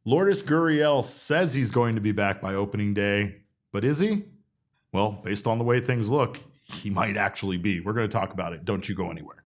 Lourdes Gurriel says he's going to be back by opening day, but is he? Well, based on the way things look, he might actually be. We're going to talk about it. Don't you go anywhere.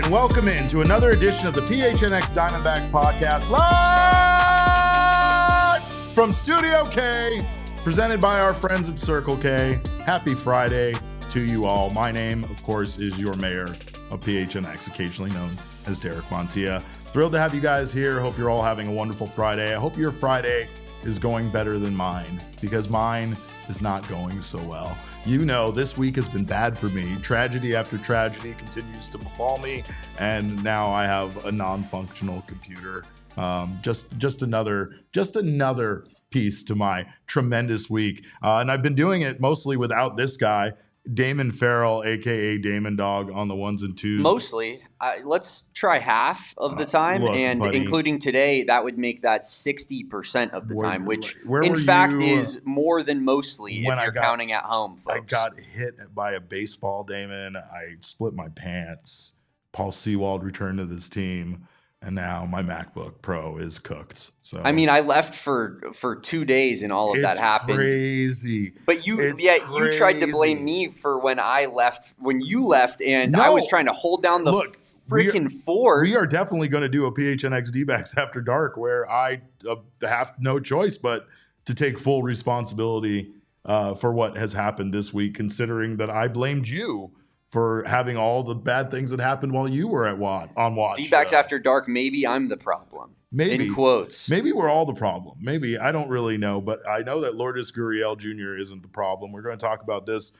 Welcome into another edition of the PHNX Diamondbacks podcast, live from Studio K, presented by our friends at Circle K. Happy Friday to you all. My name, of course, is your mayor of PHNX, occasionally known as Derek Montilla. Thrilled to have you guys here. Hope you're all having a wonderful Friday. I hope your Friday is going better than mine, because mine is not going so well. You know, this week has been bad for me. Tragedy after tragedy continues to befall me, and now I have a non-functional computer. Just another piece to my tremendous week. And I've been doing it mostly without this guy, Damon Farrell, aka Damon Dog, on the ones and twos. Mostly. Let's try half of the time, and buddy, including today, that would make that 60% of the time, which in fact is more than mostly if you're counting at home, folks. I got hit by a baseball, Damon. I split my pants. Paul Sewald returned to this team, and now my MacBook Pro is cooked. So I mean, I left for 2 days, and all of that happened. Crazy. But you tried to blame me for when you left, and I was trying to hold down the freaking fort. We are definitely going to do a PHNX Dbacks After Dark, where I have no choice but to take full responsibility for what has happened this week, considering that I blamed you for having all the bad things that happened while you were on watch. Dbacks After Dark, maybe I'm the problem. Maybe. In quotes. Maybe we're all the problem. Maybe. I don't really know, but I know that Lourdes Gurriel Jr. isn't the problem. We're going to talk about this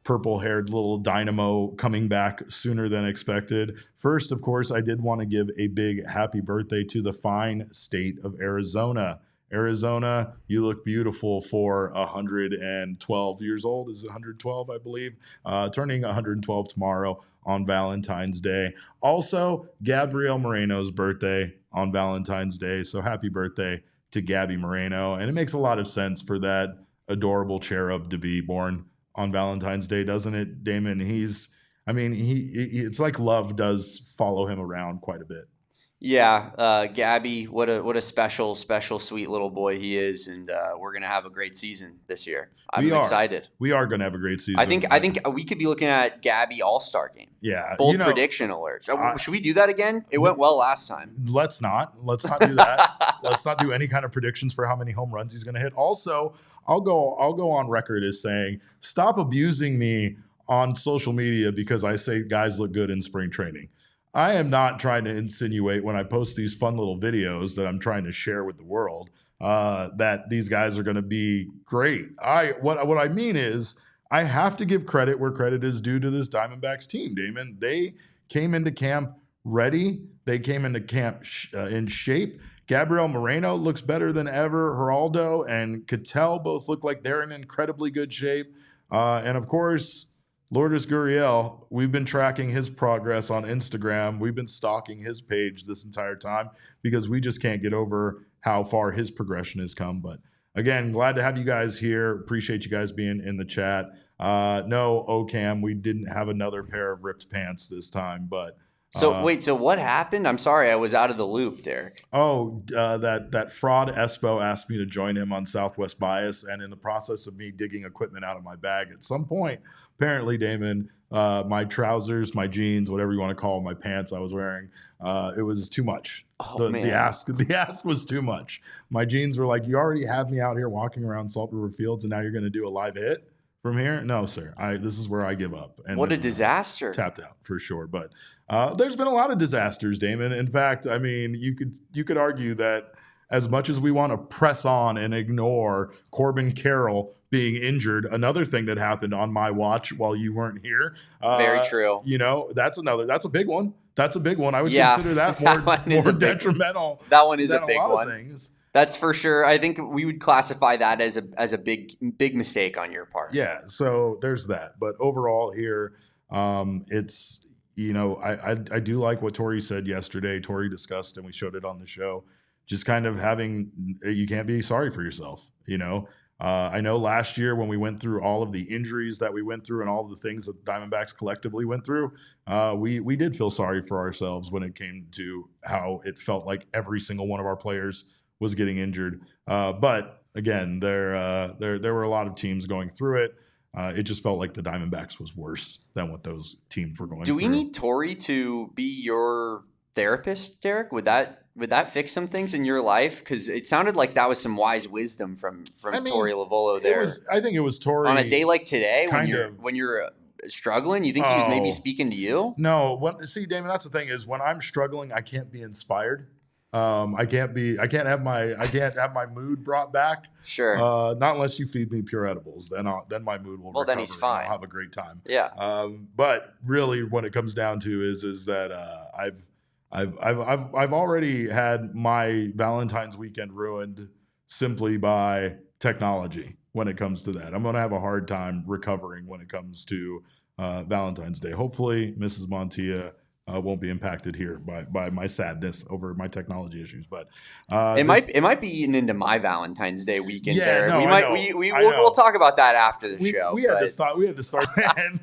purple-haired little dynamo coming back sooner than expected. First, of course, I did want to give a big happy birthday to the fine state of Arizona. Arizona, you look beautiful for 112 years old. Is it 112, I believe? Turning 112 tomorrow on Valentine's Day. Also, Gabriel Moreno's birthday on Valentine's Day. So happy birthday to Gabby Moreno. And it makes a lot of sense for that adorable cherub to be born on Valentine's Day, doesn't it, Damon? It's like love does follow him around quite a bit. Yeah, Gabby, what a special, sweet little boy he is, and we're gonna have a great season this year. I'm excited. We are gonna have a great season. I think we could be looking at Gabby All-Star game. Yeah, bold prediction alert. Should we do that again? It went well last time. Let's not do that. Let's not do any kind of predictions for how many home runs he's gonna hit. Also, I'll go on record as saying, stop abusing me on social media because I say guys look good in spring training. I am not trying to insinuate when I post these fun little videos that I'm trying to share with the world that these guys are going to be great. What I mean is I have to give credit where credit is due to this Diamondbacks team, Damon. They came into camp ready. They came into camp in shape. Gabriel Moreno looks better than ever. Geraldo and Cattell both look like they're in incredibly good shape. And of course, Lourdes Gurriel, we've been tracking his progress on Instagram. We've been stalking his page this entire time because we just can't get over how far his progression has come. But again, glad to have you guys here. Appreciate you guys being in the chat. No, OCAM, we didn't have another pair of ripped pants this time, but So what happened? I'm sorry, I was out of the loop, Derek. That fraud Espo asked me to join him on Southwest Bias, and in the process of me digging equipment out of my bag, at some point, apparently, Damon, my trousers, my jeans, whatever you want to call my pants I was wearing, it was too much. The ask was too much. My jeans were like, you already have me out here walking around Salt River Fields, and now you're going to do a live hit from here? No, sir. This is where I give up. And what a disaster. Tapped out for sure. But there's been a lot of disasters, Damon. In fact, I mean, you could argue that as much as we want to press on and ignore Corbin Carroll being injured, another thing that happened on my watch while you weren't here. Very true. That's a big one. That's a big one. I would consider that more detrimental. That one is a big one. Things. That's for sure. I think we would classify that as a big mistake on your part. Yeah. So there's that. But overall here, it's, I do like what Tori said yesterday. Tori discussed, and we showed it on the show, just kind of you can't be sorry for yourself. I know last year when we went through all of the injuries that we went through and all of the things that the Diamondbacks collectively went through, we did feel sorry for ourselves when it came to how it felt like every single one of our players was getting injured. But again, there were a lot of teams going through it. It just felt like the Diamondbacks was worse than what those teams were going through. Do we need Tori to be your therapist, Derek? Would that fix some things in your life? Because it sounded like that was some wise wisdom from Tori Lavolo there. I think it was Tori. On a day like today, when you're struggling, you think he was maybe speaking to you? No. See, Damon, that's the thing is when I'm struggling, I can't be inspired. I can't have my mood brought back. Sure. Not unless you feed me pure edibles. Then my mood will recover. Then he's fine. I'll have a great time. Yeah. But really, what it comes down to is that I've already had my Valentine's weekend ruined simply by technology. When it comes to that, I'm going to have a hard time recovering when it comes to Valentine's Day. Hopefully, Mrs. Montilla won't be impacted here by my sadness over my technology issues, but it might be eaten into my Valentine's Day weekend. Yeah, there. We'll talk about that after the show. We had to start, and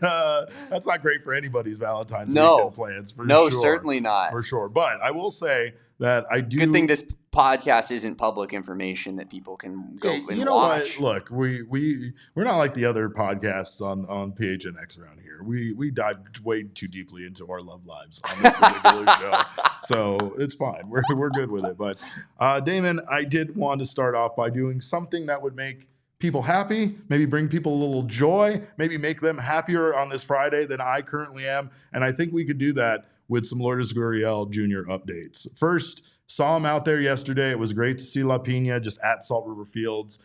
that's not great for anybody's Valentine's weekend plans. No, certainly not for sure. But I will say that I do. Good thing this podcast isn't public information that people can go and watch. You know what? Look, we're not like the other podcasts on PHNX around here. We dive way too deeply into our love lives on this particular show, so it's fine. We're good with it. But Damon, I did want to start off by doing something that would make people happy, maybe bring people a little joy, maybe make them happier on this Friday than I currently am, and I think we could do that with some Lourdes Gurriel Jr. updates. First, saw him out there yesterday. It was great to see La Pina just at Salt River Fields.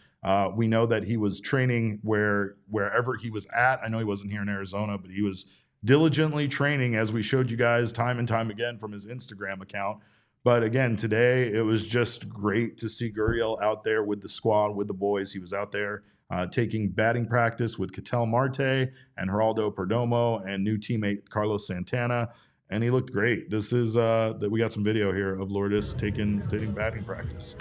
We know that he was training wherever he was at. I know he wasn't here in Arizona, but he was diligently training, as we showed you guys time and time again from his Instagram account. But again, today it was just great to see Gurriel out there with the squad, with the boys. He was out there taking batting practice with Ketel Marte and Geraldo Perdomo and new teammate Carlos Santana. And he looked great. This is that we got some video here of Lourdes taking batting practice.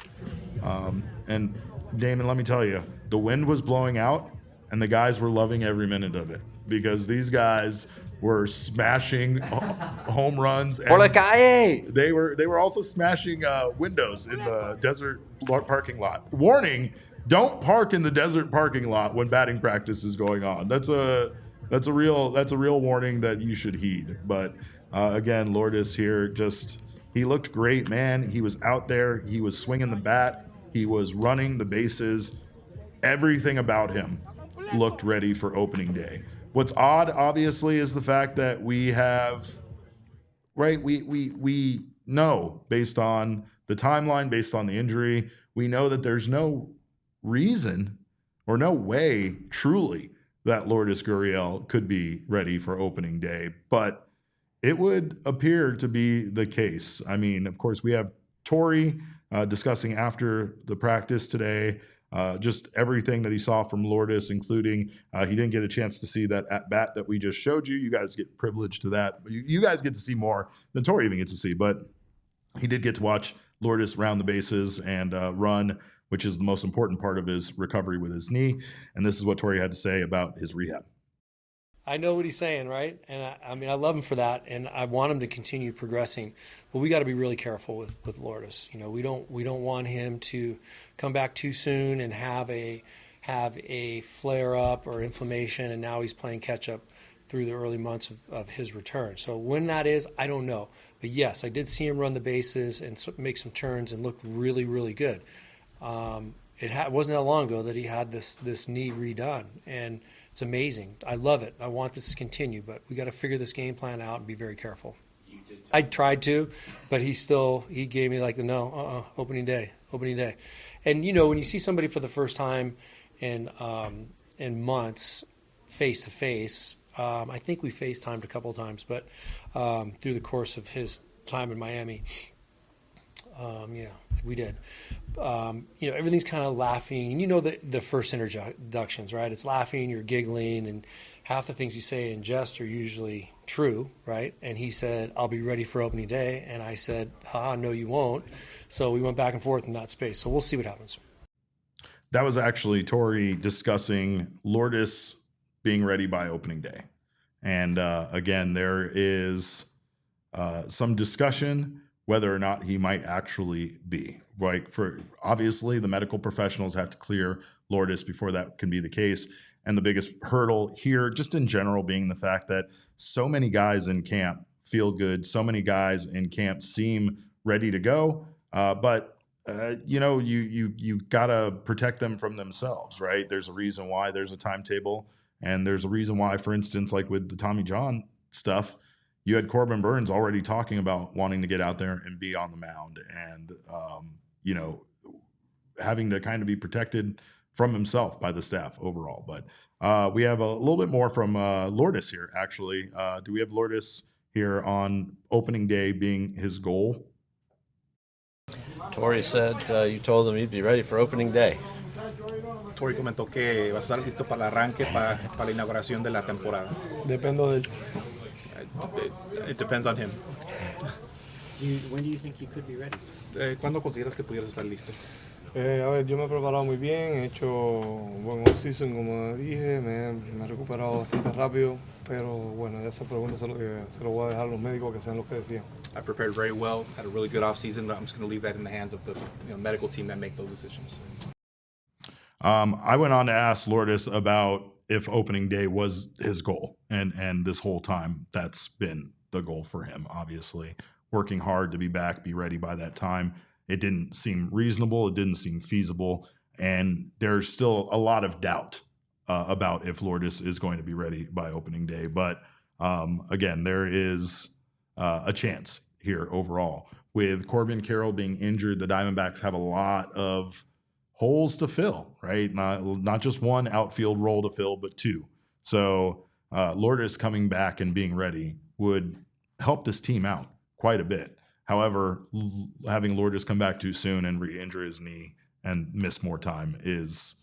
And Damon, let me tell you, the wind was blowing out, and the guys were loving every minute of it because these guys were smashing home runs. And Por la calle. They were also smashing windows in the desert parking lot. Warning: don't park in the desert parking lot when batting practice is going on. That's a real warning that you should heed. But again, Lourdes here, he looked great, man. He was out there. He was swinging the bat. He was running the bases. Everything about him looked ready for opening day. What's odd, obviously, is the fact that we know, based on the timeline, based on the injury, we know that there's no reason or no way, truly, that Lourdes Gurriel could be ready for opening day. But it would appear to be the case. I mean, of course, we have Tori discussing after the practice today, just everything that he saw from Lourdes, including he didn't get a chance to see that at-bat that we just showed you. You guys get privileged to that. You guys get to see more than Tori even gets to see, but he did get to watch Lourdes round the bases and run, which is the most important part of his recovery with his knee. And this is what Tori had to say about his rehab. I know what he's saying, right? And I mean, I love him for that, and I want him to continue progressing. But we got to be really careful with Lourdes. You know, we don't want him to come back too soon and have a flare up or inflammation, and now he's playing catch up through the early months of his return. So when that is, I don't know. But yes, I did see him run the bases and make some turns and looked really, really good. It wasn't that long ago that he had this knee redone, and it's amazing. I love it. I want this to continue, but we got to figure this game plan out and be very careful. I tried to, but he gave me like the no, opening day. opening day. And, you know, when you see somebody for the first time in months face to face, I think we FaceTimed a couple of times, but through the course of his time in Miami, yeah, we did. You know, everything's kind of laughing. You know, the first introductions, right? It's laughing, you're giggling, and half the things you say in jest are usually true, right? And he said, "I'll be ready for opening day." And I said, "No, you won't." So we went back and forth in that space. So we'll see what happens. That was actually Torey discussing Lourdes being ready by opening day. And again, there is some discussion whether or not he might actually be. Like, for obviously the medical professionals have to clear Lourdes before that can be the case. And the biggest hurdle here, just in general, being the fact that so many guys in camp feel good. So many guys in camp seem ready to go. But you know, you gotta protect them from themselves, right? There's a reason why there's a timetable, and there's a reason why, for instance, like with the Tommy John stuff, you had Corbin Burns already talking about wanting to get out there and be on the mound, and you know, having to kind of be protected from himself by the staff overall. But we have a little bit more from Lourdes here, actually. Do we have Lourdes here on opening day being his goal? Torey said you told him he'd be ready for opening day. Torey comentó que va a estar listo para el arranque, para la inauguración de la temporada. Depende de él. It depends on him. When do you think you could be ready? ¿Cuándo consideras que pudieras estar listo? A ver, yo me he preparado muy bien, he hecho un buen offseason, como dije, me he recuperado bastante rápido, pero bueno, esa pregunta se lo voy a dejar a los médicos que sean los que decían. I prepared very well, had a really good offseason, but I'm just going to leave that in the hands of the medical team that make those decisions. I went on to ask Lourdes about if opening day was his goal, and this whole time that's been the goal for him, obviously. Working hard to be back, be ready by that time. It didn't seem reasonable. It didn't seem feasible. And there's still a lot of doubt about if Lourdes is going to be ready by opening day. But again, there is a chance here overall. With Corbin Carroll being injured, the Diamondbacks have a lot of holes to fill, right? Not just one outfield role to fill, but two. So Lourdes coming back and being ready would help this team out quite a bit. However, having Lourdes come back too soon and re-injure his knee and miss more time is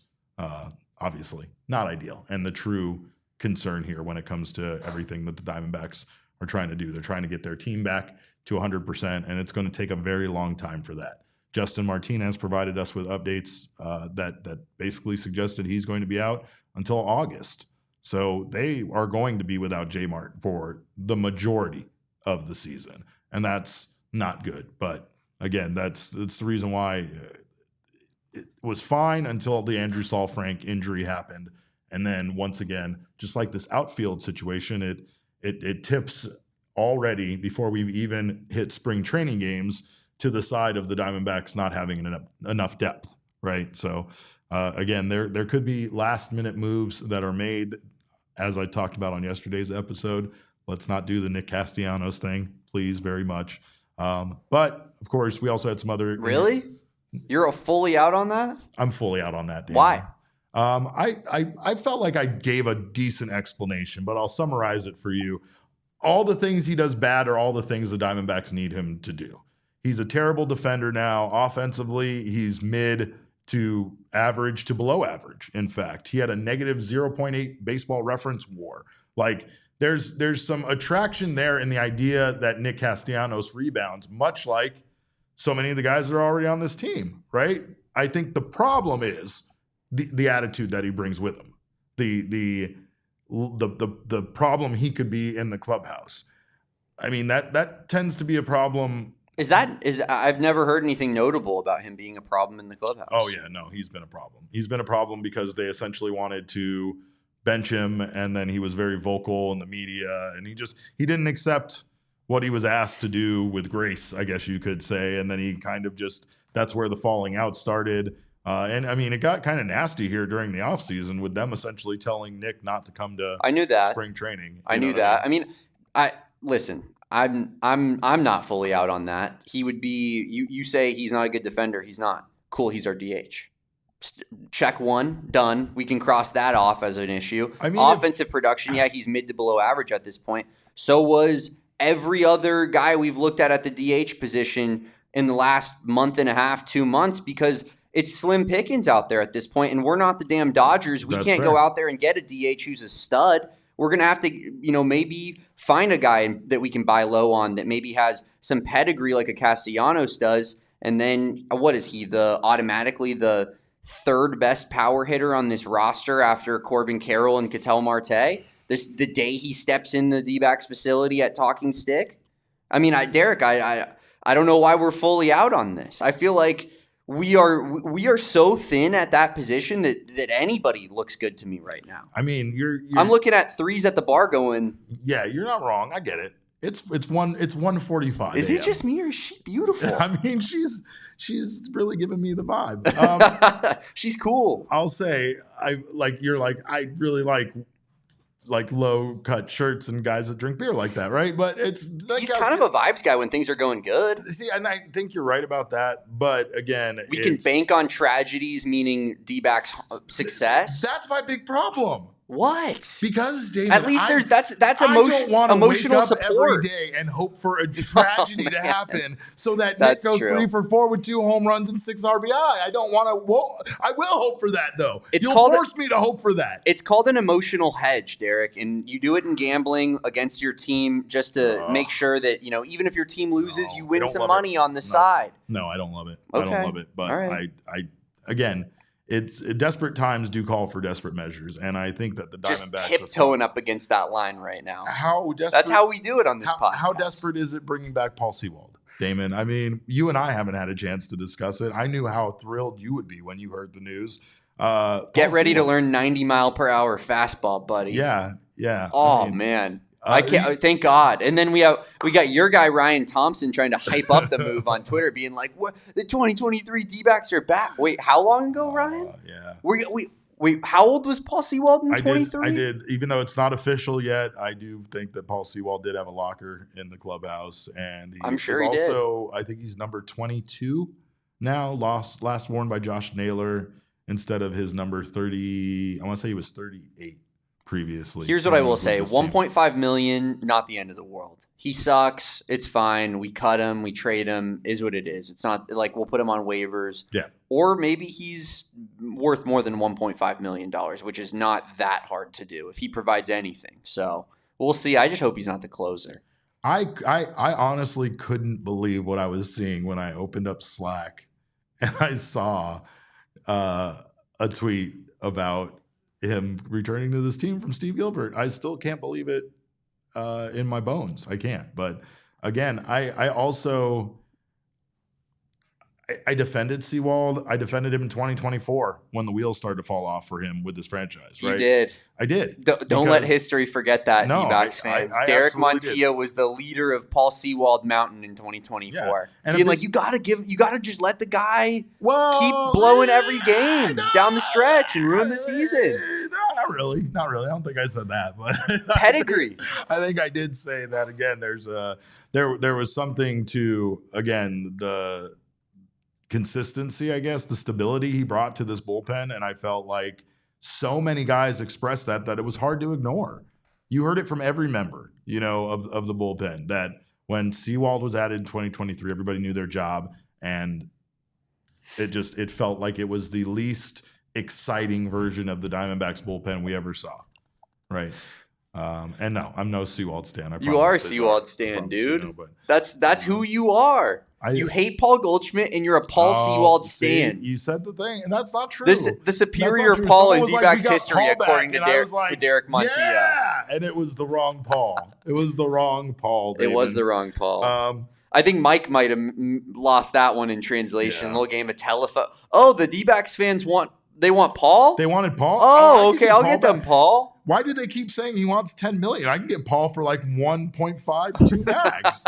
obviously not ideal, and the true concern here when it comes to everything that the Diamondbacks are trying to do. They're trying to get their team back to 100%, and it's going to take a very long time for that. Justin Martinez provided us with updates that basically suggested he's going to be out until August. So they are going to be without J-Mart for the majority of the season, and that's not good. But again, that's the reason why it was fine until the Andrew Saul Frank injury happened. And then once again, just like this outfield situation, it tips already before we've even hit spring training games to the side of the Diamondbacks not having enough depth, right? So again, there could be last minute moves that are made, as I talked about on yesterday's episode. Let's not do the Nick Castellanos thing, please, very much. But of course, we also had some other. Really? You're fully out on that? I'm fully out on that. Dan. Why? I felt like I gave a decent explanation, but I'll summarize it for you. All the things he does bad are all the things the Diamondbacks need him to do. He's a terrible defender now. Offensively, he's mid to average to below average. In fact, he had a negative 0.8 baseball reference WAR. Like, there's some attraction there in the idea that Nick Castellanos rebounds, much like so many of the guys that are already on this team, right? I think the problem is the attitude that he brings with him, the problem he could be in the clubhouse. I mean, that tends to be a problem. I've never heard anything notable about him being a problem in the clubhouse. Oh yeah, no, he's been a problem. He's been a problem because they essentially wanted to bench him, and then he was very vocal in the media, and he didn't accept what he was asked to do with grace, I guess you could say. And then he kind of that's where the falling out started. And I mean, it got kind of nasty here during the offseason with them essentially telling Nick not to come to spring training. I knew that. I mean, listen, I'm not fully out on that. He would be, you say he's not a good defender. He's not. cool, he's our DH. Check one, done. We can cross that off as an issue. I mean, offensive production, yeah, he's mid to below average at this point. So was every other guy we've looked at the DH position in the last month and a half, 2 months, because it's slim pickings out there at this point, and we're not the damn Dodgers. We can't go out there and get a DH who's a stud. We're going to have to, maybe find a guy that we can buy low on that maybe has some pedigree like a Castellanos does, and then what is he, automatically the third best power hitter on this roster after Corbin Carroll and Ketel Marte? The day he steps in the Dbacks facility at Talking Stick? I mean, Derek, I don't know why we're fully out on this. I feel like we are so thin at that position that anybody looks good to me right now. I mean, I'm looking at threes at the bar going. Yeah, you're not wrong. I get it. It's 1:45. Is it just me or is she beautiful? I mean, she's really giving me the vibe. She's cool. I'll say I really like low cut shirts and guys that drink beer like that, right? But he's kind of a vibes guy when things are going good. See, and I think you're right about that. But again, we can bank on tragedies, meaning D-backs success. That's my big problem. What? Because David, at least that's emotional support every day and hope for a tragedy to happen so that Nick goes 3 for 4 with 2 home runs and 6 RBI. I don't want to. I will hope for that though. You'll force me to hope for that. It's called an emotional hedge, Derek, and you do it in gambling against your team just to make sure that even if your team loses, you win some money on the side. No, I don't love it. Okay. I don't love it, but right. I again. It's desperate times do call for desperate measures, and I think that the Diamondbacks just tiptoeing up against that line right now. How desperate? That's how we do it on this podcast. How desperate is it bringing back Paul Sewald, Damon? I mean, you and I haven't had a chance to discuss it. I knew how thrilled you would be when you heard the news. Get ready to learn 90-mile-per-hour fastball, buddy. Yeah. Oh man. I can't. Thank God. And then we got your guy Ryan Thompson trying to hype up the move on Twitter, being like, "What? The 2023 D-backs are back." Wait, how long ago, Ryan? Yeah. Wait. How old was Paul Sewald in 23? I did. Even though it's not official yet, I do think that Paul Sewald did have a locker in the clubhouse, and I'm sure he did. I think he's number 22 now. Last worn by Josh Naylor instead of his number 30. I want to say he was 38. Previously. Here's what I will say. $1.5 million, not the end of the world. He sucks. It's fine. We cut him. We trade him. Is what it is. It's not like we'll put him on waivers. Yeah. Or maybe he's worth more than $1.5 million, which is not that hard to do if he provides anything. So we'll see. I just hope he's not the closer. I honestly couldn't believe what I was seeing when I opened up Slack and I saw a tweet about him returning to this team from Steve Gilbert. I still can't believe it in my bones. I can't. But again, I also defended Sewald. I defended him in 2024 when the wheels started to fall off for him with this franchise. Right? You did. I did. Don't let history forget that, Dbacks fans. Derek Montilla was the leader of Paul Sewald Mountain in 2024. Yeah. And being like, you gotta just let the guy keep blowing every game down the stretch and ruin the season. Not really. I don't think I said that, but pedigree. I think I did say that again. There was something to the consistency, I guess, the stability he brought to this bullpen, and I felt like so many guys expressed that it was hard to ignore. You heard it from every member, of the bullpen, that when Sewald was added in 2023, everybody knew their job, and it felt like it was the least exciting version of the Diamondbacks bullpen we ever saw, right? And no, I'm no Sewald stan. You are a Sewald stan, dude. That's who you are. You hate Paul Goldschmidt and you're a Paul Sewald stan. You said the thing, and that's not true. The superior Paul in D-backs history, according to Derek Montilla. Yeah, and it was the wrong Paul. It was the wrong Paul. It was the wrong Paul. I think Mike might have lost that one in translation. A little game of telephone. Oh, the D-backs fans want Paul? They wanted Paul? Oh, okay, I'll get them Paul. Why do they keep saying he wants $10 million? I can get Paul for like 1.5 2 bags.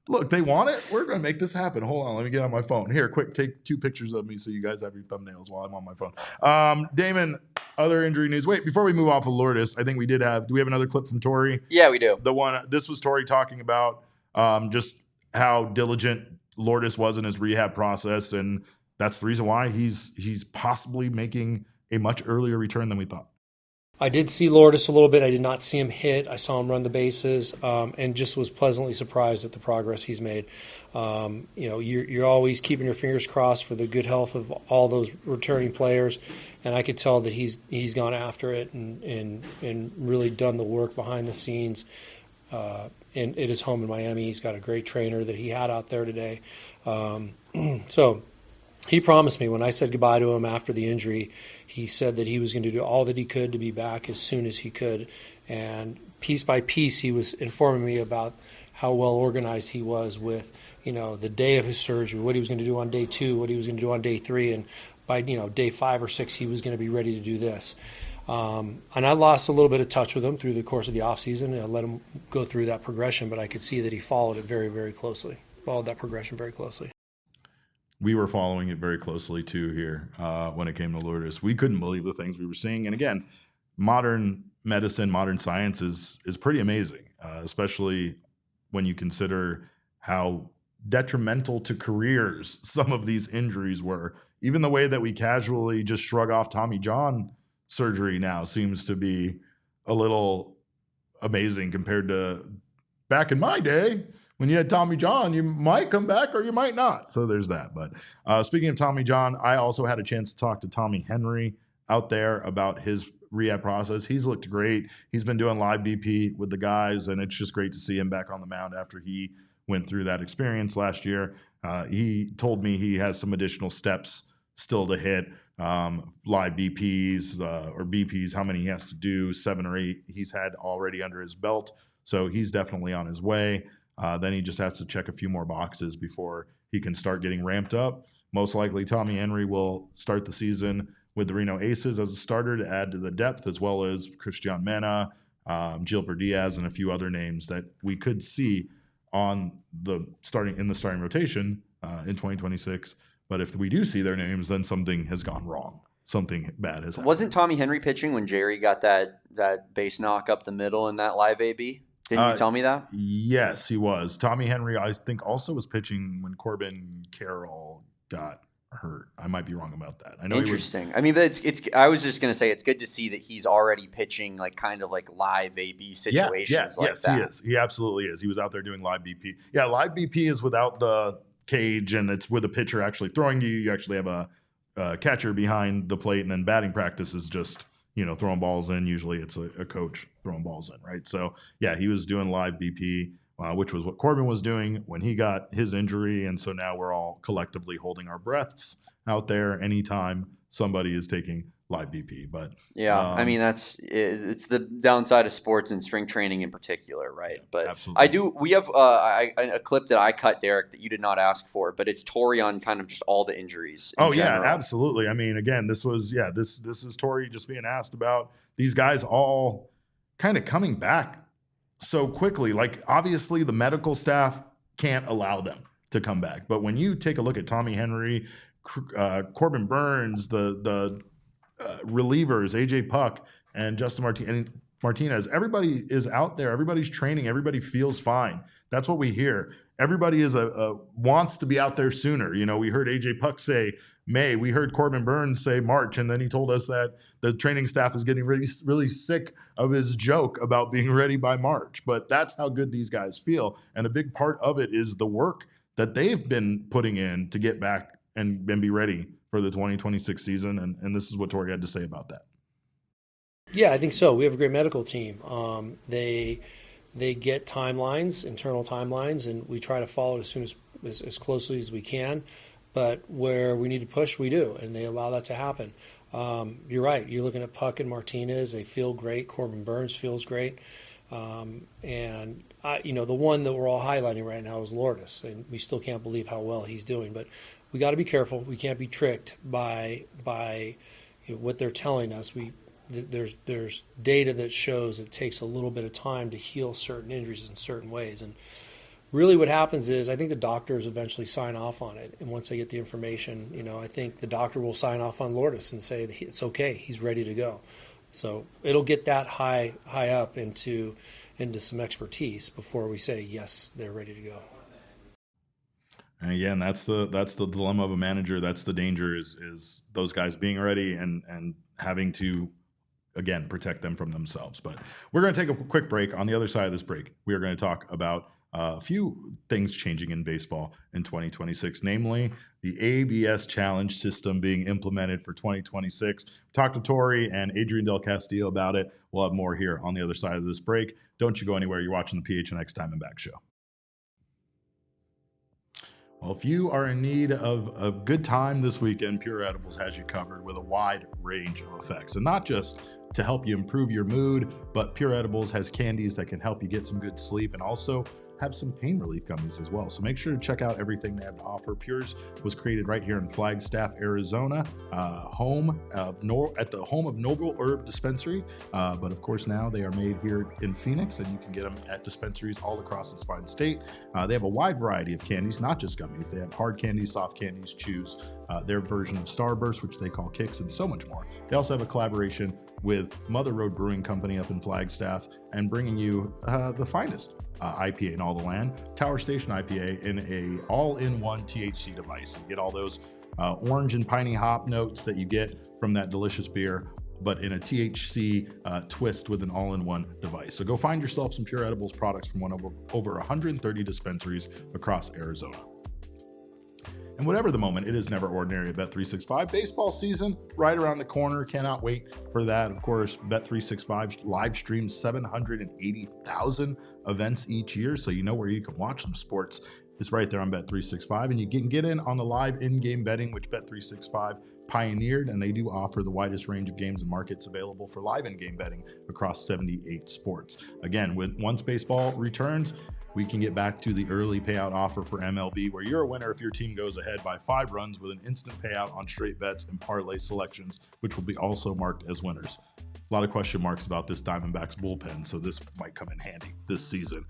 Look, they want it. We're going to make this happen. Hold on. Let me get on my phone. Here, quick, take 2 pictures of me so you guys have your thumbnails while I'm on my phone. Damon, other injury news. Wait, before we move off of Lourdes, I think do we have another clip from Torey? Yeah, we do. This was Torey talking about just how diligent Lourdes was in his rehab process and that's the reason why he's possibly making a much earlier return than we thought. I did see Lourdes a little bit. I did not see him hit. I saw him run the bases, and just was pleasantly surprised at the progress he's made. You're always keeping your fingers crossed for the good health of all those returning players, and I could tell that he's gone after it and really done the work behind the scenes. And at his home in Miami, he's got a great trainer that he had out there today. So he promised me when I said goodbye to him after the injury, he said that he was going to do all that he could to be back as soon as he could. And piece by piece, he was informing me about how well organized he was with, the day of his surgery, what he was going to do on day 2, what he was going to do on day 3. And by, day 5 or 6, he was going to be ready to do this. And I lost a little bit of touch with him through the course of the offseason. I let him go through that progression, but I could see that he followed it very, very closely, followed that progression very closely. We were following it very closely too here when it came to Lourdes. We couldn't believe the things we were seeing. And again, modern medicine, modern science is pretty amazing, especially when you consider how detrimental to careers some of these injuries were. Even the way that we casually just shrug off Tommy John surgery now seems to be a little amazing compared to back in my day. When you had Tommy John, you might come back or you might not. So there's that. But speaking of Tommy John, I also had a chance to talk to Tommy Henry out there about his rehab process. He's looked great. He's been doing live BP with the guys, and it's just great to see him back on the mound after he went through that experience last year. He told me he has some additional steps still to hit, live BPs or BPs, how many he has to do, 7 or 8 he's had already under his belt. So he's definitely on his way. Then he just has to check a few more boxes before he can start getting ramped up. Most likely, Tommy Henry will start the season with the Reno Aces as a starter to add to the depth, as well as Christian Mena, Gilbert Diaz, and a few other names that we could see in the starting rotation in 2026. But if we do see their names, then something has gone wrong. Something bad has happened. Wasn't Tommy Henry pitching when Jerry got that base knock up the middle in that live AB? Didn't you tell me that? Yes, he was. Tommy Henry, I think, also was pitching when Corbin Carroll got hurt. I might be wrong about that. I know. Interesting. I mean, but it's. I was just going to say it's good to see that he's already pitching kind of live AB situations like yes, that. He is. He absolutely is. He was out there doing live BP. Yeah, live BP is without the cage, and it's with a pitcher actually throwing you. You actually have a catcher behind the plate, and then batting practice is just throwing balls in. Usually it's a coach throwing balls in, right? So, yeah, he was doing live BP, which was what Corbin was doing when he got his injury. And so now we're all collectively holding our breaths out there anytime somebody is taking live BP. But yeah, I mean, it's the downside of sports and spring training in particular, right? But absolutely. We have a clip that I cut, Derek, that you did not ask for, but it's Torrey on kind of just all the injuries. Oh yeah, absolutely. I mean, again, this is Torrey just being asked about these guys all kind of coming back so quickly. Obviously the medical staff can't allow them to come back, but when you take a look at Tommy Henry, Corbin Burns, the relievers, AJ Puck and Justin Martinez, everybody is out there. Everybody's training. Everybody feels fine. That's what we hear. Everybody wants to be out there sooner. We heard AJ Puck say May. We heard Corbin Burns say March. And then he told us that the training staff is getting really, really sick of his joke about being ready by March. But that's how good these guys feel. And a big part of it is the work that they've been putting in to get back and be ready for the 2026 season, and this is what Torrey had to say about that. Yeah, I think so. We have a great medical team. They get timelines, internal timelines, and we try to follow it as closely as we can. But where we need to push, we do, and they allow that to happen. You're right. You're looking at Puck and Martinez. They feel great. Corbin Burns feels great. And the one that we're all highlighting right now is Lourdes, and we still can't believe how well he's doing. But we got to be careful. We can't be tricked by what they're telling us. There's data that shows it takes a little bit of time to heal certain injuries in certain ways. And really what happens is I think the doctors eventually sign off on it. And once they get the information, I think the doctor will sign off on Lourdes and say it's okay. He's ready to go. So it'll get that high up into some expertise before we say, yes, they're ready to go. And again, that's the dilemma of a manager. That's the danger is those guys being ready and having to, again, protect them from themselves. But we're going to take a quick break. On the other side of this break, we are going to talk about a few things changing in baseball in 2026, namely the ABS challenge system being implemented for 2026. Talked to Tori and Adrian Del Castillo about it. We'll have more here on the other side of this break. Don't you go anywhere. You're watching the PHNX Diamondbacks show. Well, if you are in need of a good time this weekend, Pure Edibles has you covered with a wide range of effects. And not just to help you improve your mood, but Pure Edibles has candies that can help you get some good sleep and also have some pain relief gummies as well. So make sure to check out everything they have to offer. Pure's was created right here in Flagstaff, Arizona, home of Noble Herb Dispensary. But of course now they are made here in Phoenix, and you can get them at dispensaries all across this fine state. They have a wide variety of candies, not just gummies. They have hard candies, soft candies, chews, their version of Starburst, which they call Kicks, and so much more. They also have a collaboration with Mother Road Brewing Company up in Flagstaff and bringing you the finest IPA in all the land, Tower Station IPA in a all-in-one THC device. You get all those orange and piney hop notes that you get from that delicious beer, but in a THC twist with an all-in-one device. So go find yourself some Pure Edibles products from over 130 dispensaries across Arizona. And whatever the moment, it is never ordinary at Bet365. Baseball season right around the corner. Cannot wait for that. Of course, Bet365 live streams 780,000 events each year, so you know where you can watch some sports. It's right there on Bet365, and you can get in on the live in-game betting, which Bet365 pioneered, and they do offer the widest range of games and markets available for live in-game betting across 78 sports. Again, once baseball returns, we can get back to the early payout offer for MLB, where you're a winner if your team goes ahead by 5 runs with an instant payout on straight bets and parlay selections, which will be also marked as winners. A lot of question marks about this Diamondbacks bullpen, so this might come in handy this season.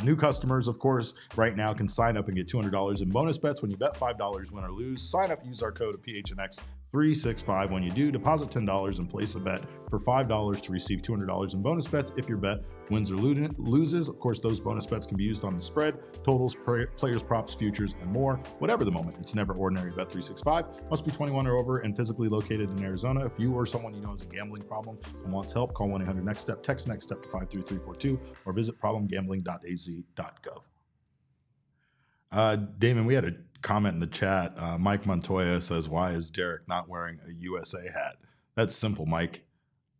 New customers, of course, right now can sign up and get $200 in bonus bets when you bet $5 win or lose. Sign up, use our code of PHNX365 when you do. Deposit $10 and place a bet for $5 to receive $200 in bonus bets if your bet wins or loses. Of course, those bonus bets can be used on the spread, totals, players, props, futures, and more. Whatever the moment, it's never ordinary. Bet365 must be 21 or over and physically located in Arizona. If you or someone you know has a gambling problem and wants help, call 1-800-NEXT-STEP, text NEXT STEP to 53342, or visit problemgambling.az.gov. Damon, we had a comment in the chat. Mike Montoya says, "Why is Derek not wearing a USA hat?" That's simple, Mike.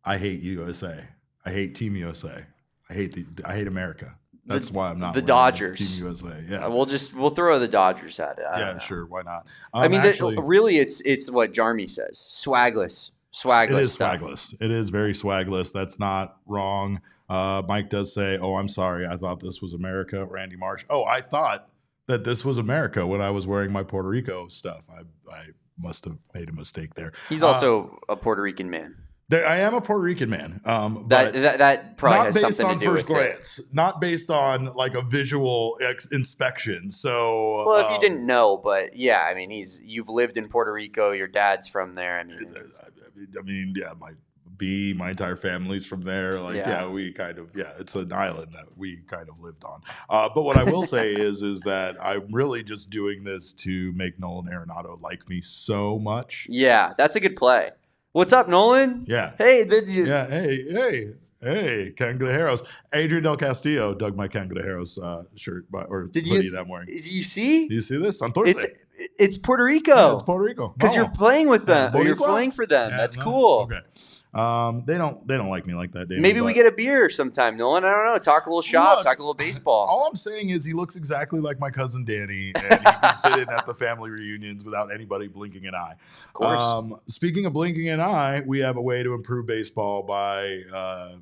I hate USA. I hate Team USA. I hate America. That's why I'm not the wearing Dodgers. Team USA. Yeah, we'll throw the Dodgers at it. I don't know. Sure. Why not? Really, it's what Jarmy says. Swagless. It is stuff. swagless. It is very swagless. That's not wrong. Mike does say, "Oh, I'm sorry. I thought this was America." Randy Marsh. Oh, I thought that this was America when I was wearing my Puerto Rico stuff. I must have made a mistake there. He's also a Puerto Rican man. I am a Puerto Rican man. That probably has something to do with it. Not based on first glance. Not based on like a visual inspection. So, well, if you didn't know, but yeah, I mean, you've lived in Puerto Rico. Your dad's from there. My entire family's from there. We kind of, it's an island that we kind of lived on. But what I will say is that I'm really just doing this to make Nolan Arenado like me so much. Yeah, that's a good play. What's up, Nolan? Yeah. Hey, Hey, Cangrejeros. Adrian Del Castillo dug my Cangrejeros shirt hoodie that I'm wearing. Do you see? Do you see this on Thursday? It's Puerto Rico. Yeah, it's Puerto Rico. Because you're playing with them. Or you're playing for them. That's cool. Okay. They don't like me like that, David. Maybe we get a beer sometime, Nolan. I don't know. Talk a little shop. Talk a little baseball. All I'm saying is he looks exactly like my cousin Danny, and he can fit in at the family reunions without anybody blinking an eye. Of course. Speaking of blinking an eye, we have a way to improve baseball by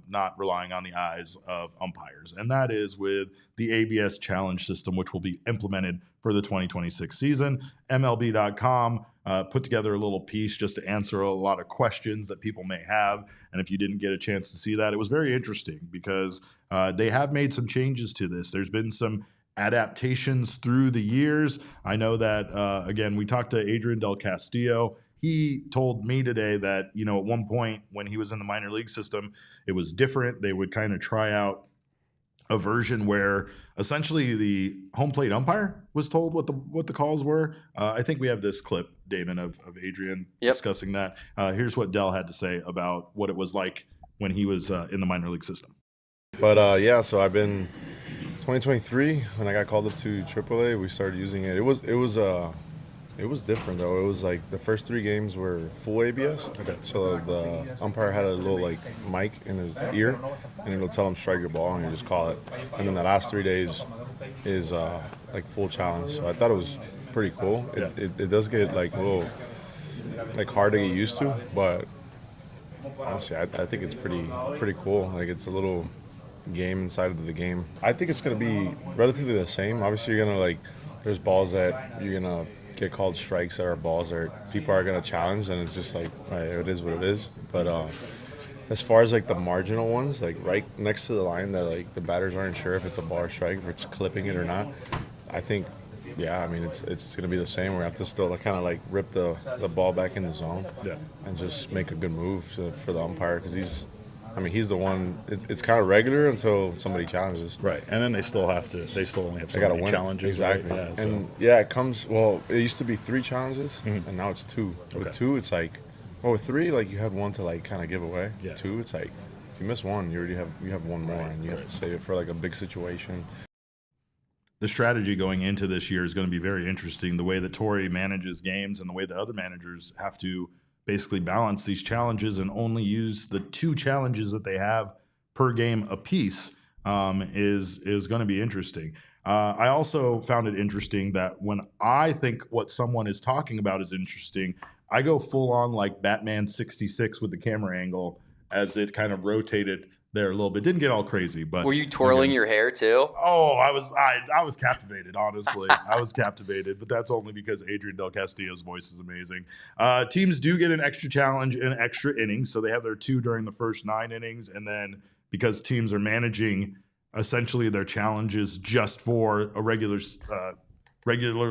not relying on the eyes of umpires, and that is with the ABS challenge system, which will be implemented for the 2026 season. MLB.com put together a little piece just to answer a lot of questions that people may have. And if you didn't get a chance to see that, it was very interesting because they have made some changes to this. There's been some adaptations through the years. I know that, again, we talked to Adrian Del Castillo. He told me today that, at one point when he was in the minor league system, it was different. They would kind of try out a version where essentially the home plate umpire was told what the calls were. I think we have this clip, Damon, of Adrian discussing that. Here's what Dell had to say about what it was like when he was in the minor league system. But so I've been 2023 when I got called up to AAA. We started using it. It was different though. It was like the first 3 games were full ABS. Okay. So the umpire had a little like mic in his ear, and it'll tell him strike your ball, and you just call it. And then the last 3 days is like full challenge. So I thought it was pretty cool. It does get like a little like hard to get used to, but honestly, I think it's pretty cool. Like it's a little game inside of the game. I think it's going to be relatively the same. Obviously, you're going to like, there's balls that you're going to get called strikes that are balls that people are going to challenge, and it's just like, right, it is what it is. But as far as like the marginal ones, like right next to the line that like the batters aren't sure if it's a ball or strike, if it's clipping it or not, I think, yeah, I mean, it's going to be the same. We're going to have to still kind of like rip the ball back in the zone and just make a good move for the umpire, because he's the one. It's kind of regular until somebody challenges. Right, and then they still only have so many challenges. Exactly. Right? Yeah, and it comes. Well, it used to be 3 challenges, and now it's 2. Okay. With 2, it's like, with 3, like you had 1 to like kind of give away. Yeah. 2, it's like if you miss 1, you have 1 more, and you have to save it for like a big situation. The strategy going into this year is going to be very interesting. The way that Torey manages games and the way the other managers have to basically balance these challenges and only use the 2 challenges that they have per game apiece is going to be interesting. I also found it interesting that when I think what someone is talking about is interesting, I go full on like Batman 66 with the camera angle as it kind of rotated there a little bit. Didn't get all crazy, but were you twirling your hair too? Oh, I was captivated, honestly. I was captivated, but that's only because Adrian Del Castillo's voice is amazing. Teams do get an extra challenge and extra innings, so they have their 2 during the first 9 innings, and then because teams are managing essentially their challenges just for a regular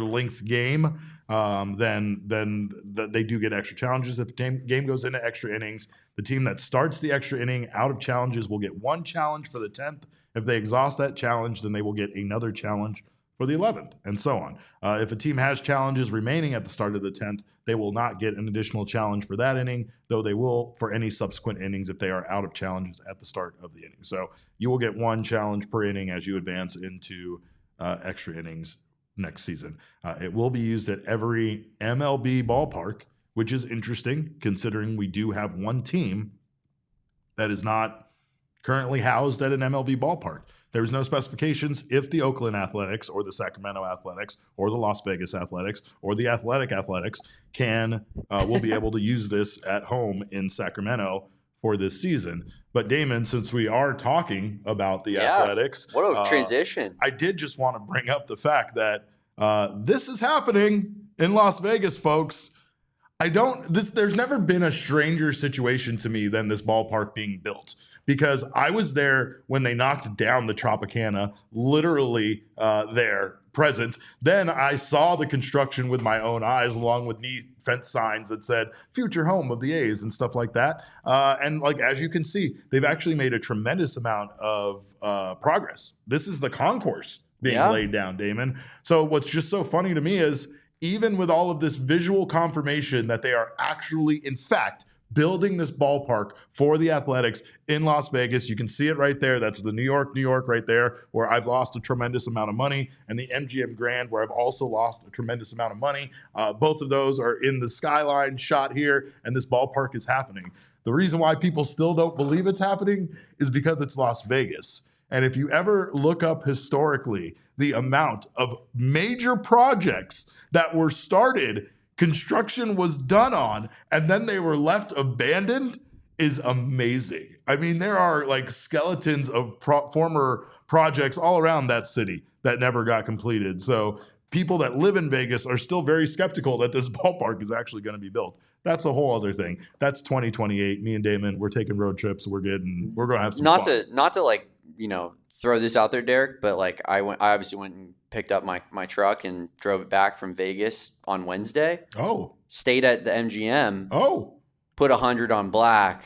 length game, then they do get extra challenges. If the game goes into extra innings, the team that starts the extra inning out of challenges will get 1 challenge for the 10th. If they exhaust that challenge, then they will get another challenge for the 11th, and so on. If a team has challenges remaining at the start of the 10th, they will not get an additional challenge for that inning, though they will for any subsequent innings if they are out of challenges at the start of the inning. So you will get 1 challenge per inning as you advance into extra innings next season. It will be used at every MLB ballpark, which is interesting considering we do have 1 team that is not currently housed at an MLB ballpark. There's no specifications if the Oakland Athletics or the Sacramento Athletics or the Las Vegas Athletics or the Athletic Athletics will be able to use this at home in Sacramento for this season. But Damon, since we are talking about the Athletics, what a transition. I did just want to bring up the fact that this is happening in Las Vegas, folks. There's never been a stranger situation to me than this ballpark being built, because I was there when they knocked down the Tropicana, literally there, present. Then I saw the construction with my own eyes, along with neat fence signs that said future home of the A's and stuff like that. And like, as you can see, they've actually made a tremendous amount of progress. This is the concourse being laid down, Damon. So what's just so funny to me is, even with all of this visual confirmation that they are actually, in fact, building this ballpark for the Athletics in Las Vegas. You can see it right there. That's the New York right there, where I've lost a tremendous amount of money, and the MGM Grand, where I've also lost a tremendous amount of money. Both of those are in the skyline shot here, and this ballpark is happening. The reason why people still don't believe it's happening is because it's Las Vegas. And if you ever look up historically the amount of major projects that were started, construction was done on, and then they were left abandoned, is amazing. I mean, there are like skeletons of former projects all around that city that never got completed. So people that live in Vegas are still very skeptical that this ballpark is actually going to be built. That's a whole other thing. That's 2028. Me and Damon, we're taking road trips. We're going to have some fun. Not to like, throw this out there, Derek, but like I obviously went and picked up my truck and drove it back from Vegas on Wednesday. Oh. Stayed at the MGM. Oh. Put 100 on black.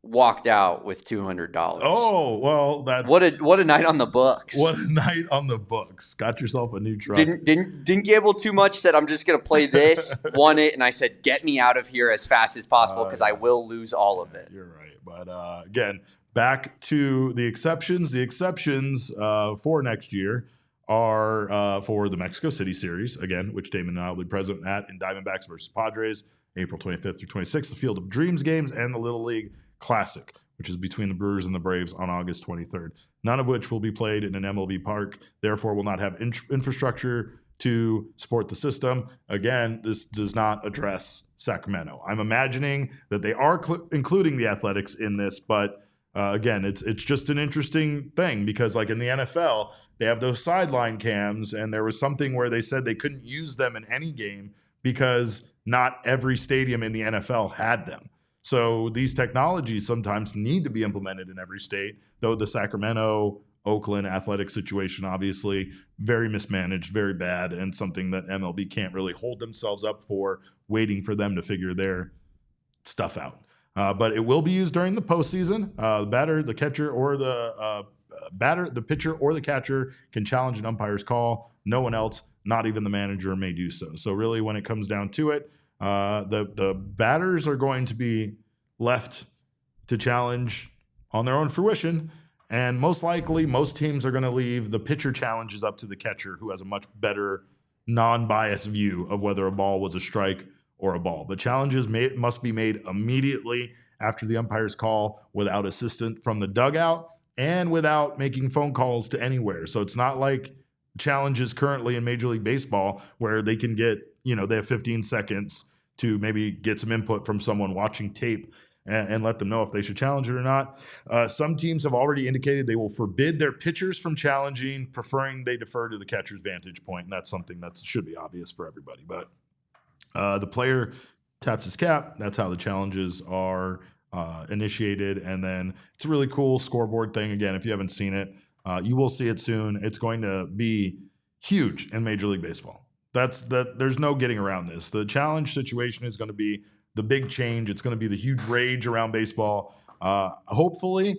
walked out with $200. Oh, well, that's what a night on the books. What a night on the books. Got yourself a new truck. Didn't gamble too much. Said I'm just gonna play this. Won it, and I said, get me out of here as fast as possible because I will lose all of it. You're right, but again, back to the exceptions. The exceptions for next year are for the Mexico City series again, which Damon and I will be present at in Diamondbacks versus Padres, April 25th through 26th. The Field of Dreams games and the Little League Classic, which is between the Brewers and the Braves on August 23rd. None of which will be played in an MLB park, therefore will not have infrastructure to support the system. Again, this does not address Sacramento. I'm imagining that they are including the Athletics in this, but again, it's just an interesting thing because like in the NFL, they have those sideline cams, and there was something where they said they couldn't use them in any game because not every stadium in the NFL had them. So these technologies sometimes need to be implemented in every state, though the Sacramento, Oakland athletic situation, obviously very mismanaged, very bad, and something that MLB can't really hold themselves up for, waiting for them to figure their stuff out. But it will be used during the postseason. The batter, the catcher, or the pitcher or the catcher can challenge an umpire's call. No one else, not even the manager, may do so. So really, when it comes down to it, the batters are going to be left to challenge on their own fruition, and most likely most teams are going to leave the pitcher challenges up to the catcher, who has a much better non-biased view of whether a ball was a strike or a ball. The challenges must be made immediately after the umpire's call, without assistance from the dugout and without making phone calls to anywhere. So it's not like challenges currently in Major League Baseball where they can get, they have 15 seconds to maybe get some input from someone watching tape and let them know if they should challenge it or not. Some teams have already indicated they will forbid their pitchers from challenging, preferring they defer to the catcher's vantage point, and that's something that should be obvious for everybody. But the player taps his cap. That's how the challenges are initiated, and then it's a really cool scoreboard thing. Again, if you haven't seen it, you will see it soon. It's going to be huge in Major League Baseball. There's no getting around this. The challenge situation is going to be the big change. It's going to be the huge rage around baseball. Hopefully,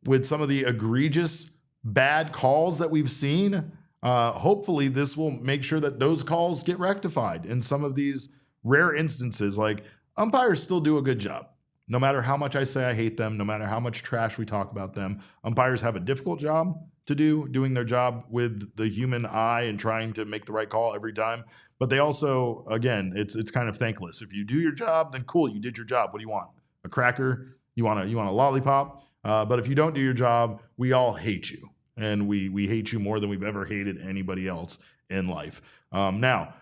with some of the egregious bad calls that we've seen, hopefully this will make sure that those calls get rectified in some of these rare instances. Like, umpires still do a good job. No matter how much I say I hate them, no matter how much trash we talk about them, umpires have a difficult job to do, doing their job with the human eye and trying to make the right call every time. But they also, again, it's kind of thankless. If you do your job, then cool, you did your job. What do you want? A cracker? You want a lollipop? But if you don't do your job, we all hate you. And we hate you more than we've ever hated anybody else in life. Now,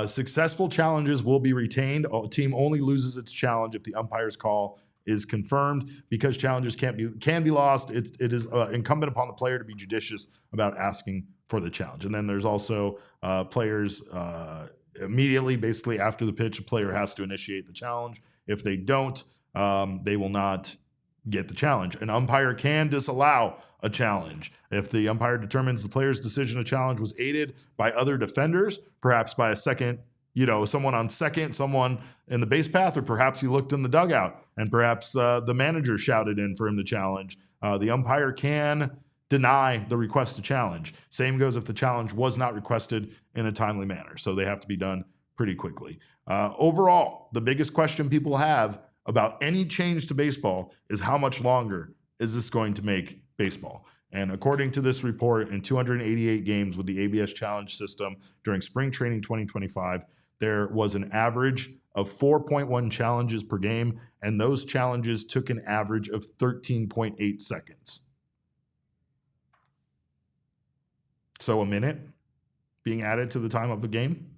successful challenges will be retained. A team only loses its challenge if the umpire's call is confirmed. Because challenges can be lost, it is incumbent upon the player to be judicious about asking for the challenge. And then there's also players immediately, basically after the pitch, a player has to initiate the challenge. If they don't, they will not get the challenge. An umpire can disallow a challenge if the umpire determines the player's decision to challenge was aided by other defenders, perhaps by a second, someone on second, someone in the base path, or perhaps he looked in the dugout and perhaps the manager shouted in for him to challenge. The umpire can deny the request to challenge. Same goes if the challenge was not requested in a timely manner. So they have to be done pretty quickly. Overall, the biggest question people have about any change to baseball is how much longer is this going to make baseball? And according to this report, in 288 games with the ABS challenge system during spring training 2025, there was an average of 4.1 challenges per game, and those challenges took an average of 13.8 seconds. So a minute being added to the time of the game.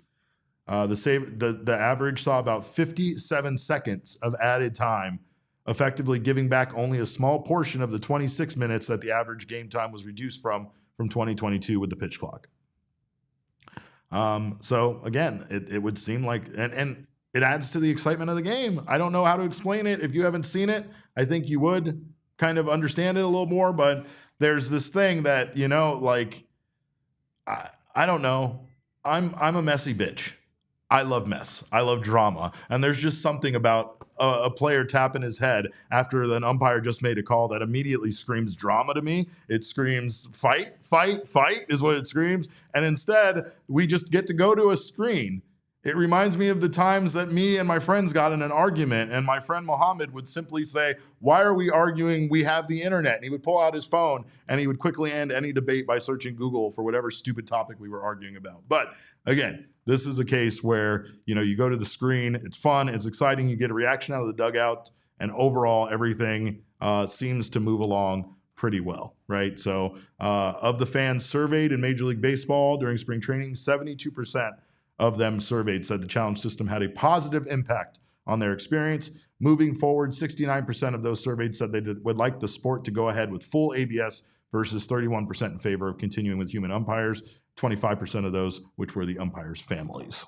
The average saw about 57 seconds of added time, effectively giving back only a small portion of the 26 minutes that the average game time was reduced from 2022 with the pitch clock. So again, it would seem like, and it adds to the excitement of the game. I don't know how to explain it. If you haven't seen it, I think you would kind of understand it a little more, but there's this thing that, I don't know. I'm a messy bitch. I love mess. I love drama. And there's just something about a player tapping his head after an umpire just made a call that immediately screams drama to me. It screams fight, fight, fight is what it screams. And instead, we just get to go to a screen. It reminds me of the times that me and my friends got in an argument, and my friend Mohammed would simply say, "Why are we arguing? We have the internet." And he would pull out his phone and he would quickly end any debate by searching Google for whatever stupid topic we were arguing about. But again, this is a case where, you go to the screen, it's fun, it's exciting, you get a reaction out of the dugout, and overall everything seems to move along pretty well, right? So of the fans surveyed in Major League Baseball during spring training, 72% of them surveyed said the challenge system had a positive impact on their experience. Moving forward, 69% of those surveyed said they would like the sport to go ahead with full ABS versus 31% in favor of continuing with human umpires, 25% of those, which were the umpires' families,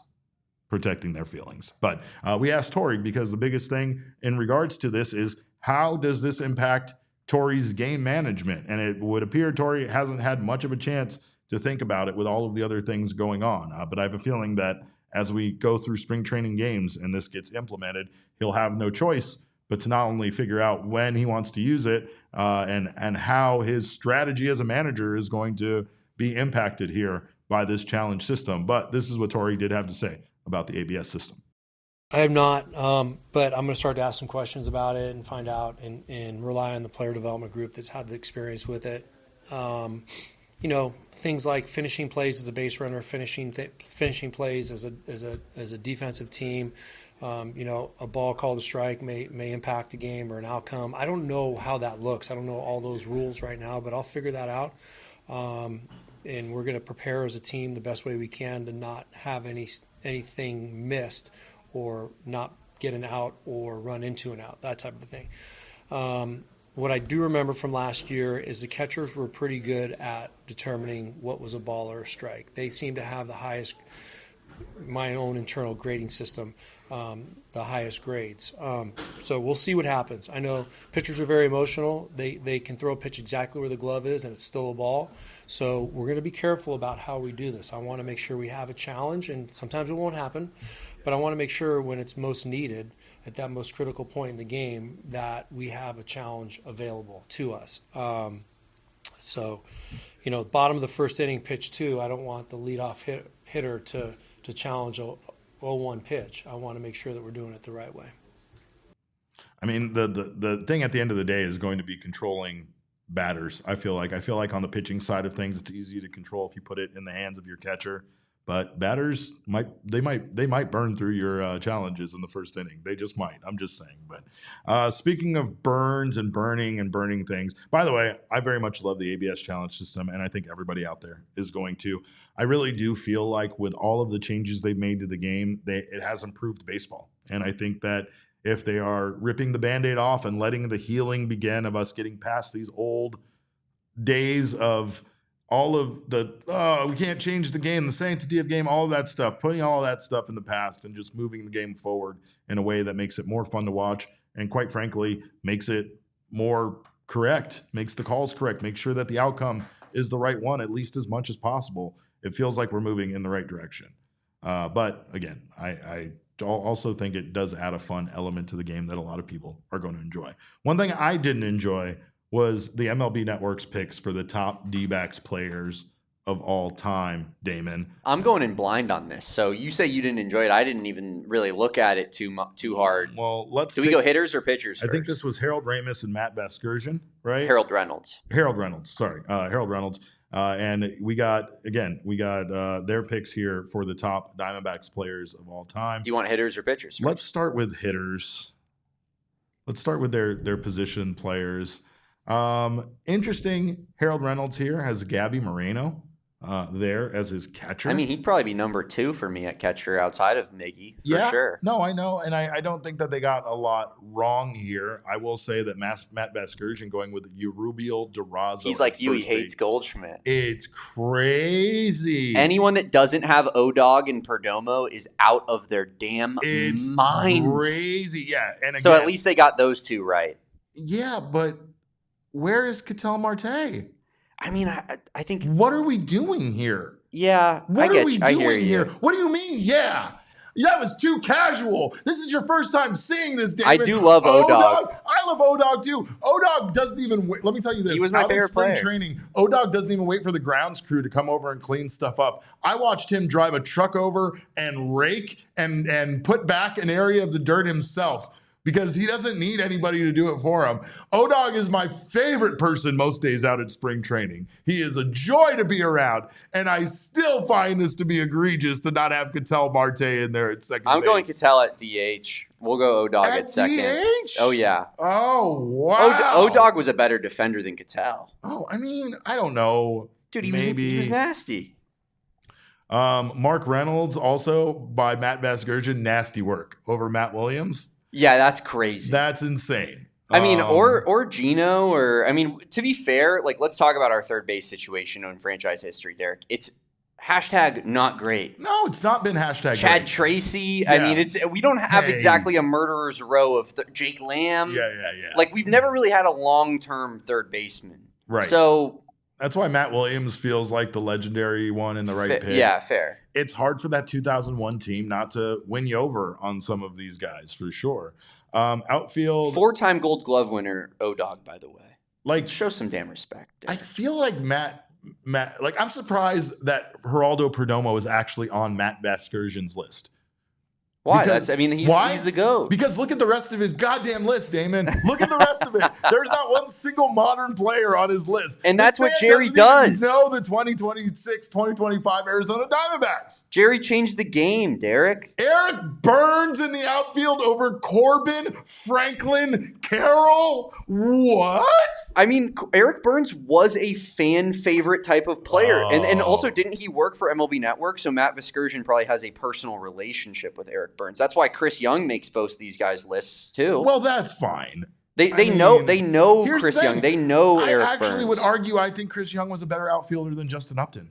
protecting their feelings. But we asked Tori, because the biggest thing in regards to this is, how does this impact Tori's game management? And it would appear Tori hasn't had much of a chance to think about it with all of the other things going on. But I have a feeling that as we go through spring training games and this gets implemented, he'll have no choice but to not only figure out when he wants to use it and how his strategy as a manager is going to be impacted here by this challenge system. But this is what Tori did have to say about the ABS system. I have not, but I'm going to start to ask some questions about it and find out and rely on the player development group that's had the experience with it. Things like finishing plays as a base runner, finishing plays as a defensive team. A ball called a strike may impact a game or an outcome. I don't know how that looks. I don't know all those rules right now, but I'll figure that out. And we're going to prepare as a team the best way we can to not have anything missed or not get an out or run into an out, that type of thing. What I do remember from last year is the catchers were pretty good at determining what was a ball or a strike. They seem to have the highest, my own internal grading system, the highest grades. So we'll see what happens. I know pitchers are very emotional. They can throw a pitch exactly where the glove is and it's still a ball. So we're going to be careful about how we do this. I want to make sure we have a challenge, and sometimes it won't happen, but I want to make sure when it's most needed, at that most critical point in the game, that we have a challenge available to us. Bottom of the first inning, pitch 2, I don't want the leadoff hitter to challenge a 0-1 pitch. I want to make sure that we're doing it the right way. I mean, the thing at the end of the day is going to be controlling batters. I feel like on the pitching side of things, it's easy to control if you put it in the hands of your catcher. But batters might burn through your challenges in the first inning. They just might. I'm just saying. But speaking of burns and burning things, by the way, I very much love the ABS challenge system, and I think everybody out there is going to. I really do feel like with all of the changes they've made to the game, it has improved baseball. And I think that if they are ripping the Band-Aid off and letting the healing begin of us getting past these old days of all of the, we can't change the game, the sanctity of game, all of that stuff, putting all that stuff in the past and just moving the game forward in a way that makes it more fun to watch and, quite frankly, makes it more correct, makes the calls correct, makes sure that the outcome is the right one at least as much as possible. It feels like we're moving in the right direction. But, again, I also think it does add a fun element to the game that a lot of people are going to enjoy. One thing I didn't enjoy was the MLB Network's picks for the top Dbacks players of all time, Damon. I'm going in blind on this. So you say you didn't enjoy it. I didn't even really look at it too hard. Well, do we go hitters or pitchers first? I think this was Harold Ramis and Matt Vasgersian, right? Harold Reynolds. Harold Reynolds. And we got their picks here for the top Diamondbacks players of all time. Do you want hitters or pitchers first? Let's start with hitters. Let's start with their position players. Interesting. Harold Reynolds here has Gabby Moreno there as his catcher. I mean, he'd probably be number 2 for me at catcher outside of Miggy, for sure. No, I know. And I don't think that they got a lot wrong here. I will say that Matt Vasgersian going with Eurubiel Durazo. He's like you. He hates Goldschmidt. It's crazy. Anyone that doesn't have O-Dog and Perdomo is out of their damn minds. Crazy. Yeah. And again, so at least they got those 2 right. Yeah, but where is Ketel Marte? I mean, I think. What are we doing here? Yeah, What are we doing I hear you. here? What do you mean? Yeah. That was too casual. This is your first time seeing this, Damon. I do love O-Dog. I love O-Dog too. O-Dog doesn't even wait. Let me tell you this. He was my favorite spring player. Training, O-Dog doesn't even wait for the grounds crew to come over and clean stuff up. I watched him drive a truck over and rake and put back an area of the dirt himself, because he doesn't need anybody to do it for him. O-Dog is my favorite person most days out at spring training. He is a joy to be around, and I still find this to be egregious to not have Ketel Marte in there at second I'm base. going Ketel at DH. We'll go O-Dog at second. DH? Oh, yeah. Oh, wow. O-Dog was a better defender than Ketel. Oh, I mean, I don't know. Dude, he was nasty. Mark Reynolds, also by Matt Vasgersian, nasty work over Matt Williams. Yeah, that's crazy. That's insane. I mean, or Gino, or I mean, to be fair, like, let's talk about our third base situation in franchise history, Derek. It's hashtag not great. No, it's not been hashtag Chad great. Tracy. Yeah. I mean, we don't have exactly a murderer's row of Jake Lamb. Yeah. Like, we've never really had a long-term third baseman. Right. So that's why Matt Williams feels like the legendary one in the right pick. Yeah, fair. It's hard for that 2001 team not to win you over on some of these guys, for sure. Outfield. 4-time Gold Glove winner, O-Dog, by the way. Like, show some damn respect. I feel like Matt, like, I'm surprised that Geraldo Perdomo is actually on Matt Vasgersian's list. Why? Because, He's the GOAT. Because look at the rest of his goddamn list, Damon. Look at the rest of it. There's not one single modern player on his list. And that's what man Jerry doesn't even does. know the 2026, 2025 Arizona Diamondbacks. Jerry changed the game, Derek. Eric Burns in the outfield over Corbin, Franklin, Carroll. What? I mean, Eric Burns was a fan favorite type of player. And also, didn't he work for MLB Network? So Matt Vasgersian probably has a personal relationship with Eric Burns. That's why Chris Young makes both these guys' lists too. Well, that's fine. They know Chris Young. They know Eric Burns. I actually would argue I think Chris Young was a better outfielder than Justin Upton.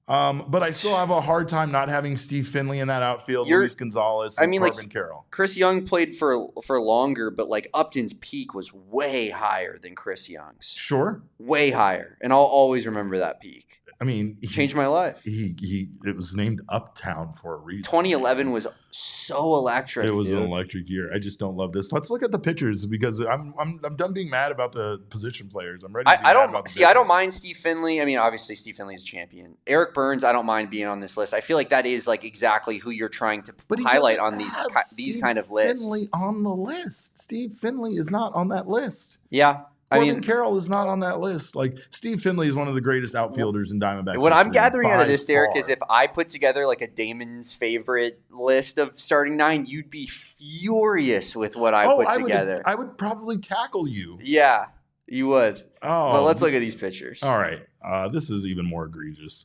But I still have a hard time not having Steve Finley in that outfield, Luis Gonzalez, and Corbin Carroll. Chris Young played for longer, but like Upton's peak was way higher than Chris Young's. Sure. Way higher. And I'll always remember that peak. I mean, he changed my life. It was named Uptown for a reason. 2011 was so electric. It was an electric year. I just don't love this. Let's look at the pitchers, because I'm done being mad about the position players. I'm ready to be mad about the I don't mind Steve Finley. I mean, obviously Steve Finley is a champion. Eric Burns, I don't mind being on this list. I feel like that is like exactly who you're trying to highlight on these kind of lists. Finley on the list. Steve Finley is not on that list. Yeah. Corbin Carroll is not on that list. Like, Steve Finley is one of the greatest outfielders in Diamondbacks. What I'm gathering out of this, Derek, far. is if I put together like a Damon's favorite list of starting 9, you'd be furious with what I put together. I would probably tackle you. Yeah, you would. Oh, but let's look at these pictures. All right, this is even more egregious.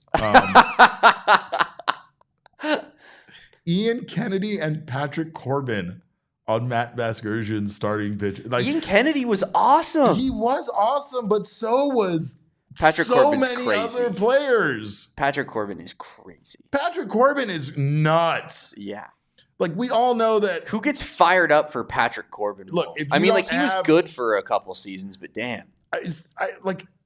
Ian Kennedy and Patrick Corbin on Matt Vasgersian's starting pitch. Like, Ian Kennedy was awesome. He was awesome, but so was Patrick Corbin's many crazy. other players. Patrick Corbin is crazy. Patrick Corbin is nuts. Yeah. Like, we all know that. Who gets fired up for Patrick Corbin? Look, he was good for a couple seasons, but damn.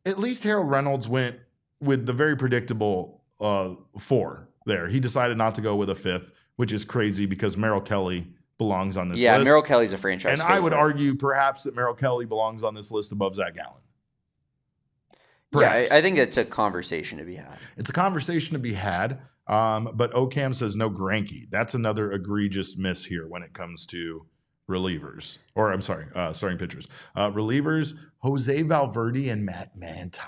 At least Harold Reynolds went with the very predictable 4 there. He decided not to go with a 5th, which is crazy because Merrill Kelly belongs on this list. Yeah, Merrill Kelly's a franchise favorite. I would argue perhaps that Merrill Kelly belongs on this list above Zach Gallen. Perhaps. Yeah, I think it's a conversation to be had. It's a conversation to be had, but Ocam says no Greinke. That's another egregious miss here when it comes to relievers. Or, I'm sorry, starting pitchers. Relievers, Jose Valverde and Matt Manti.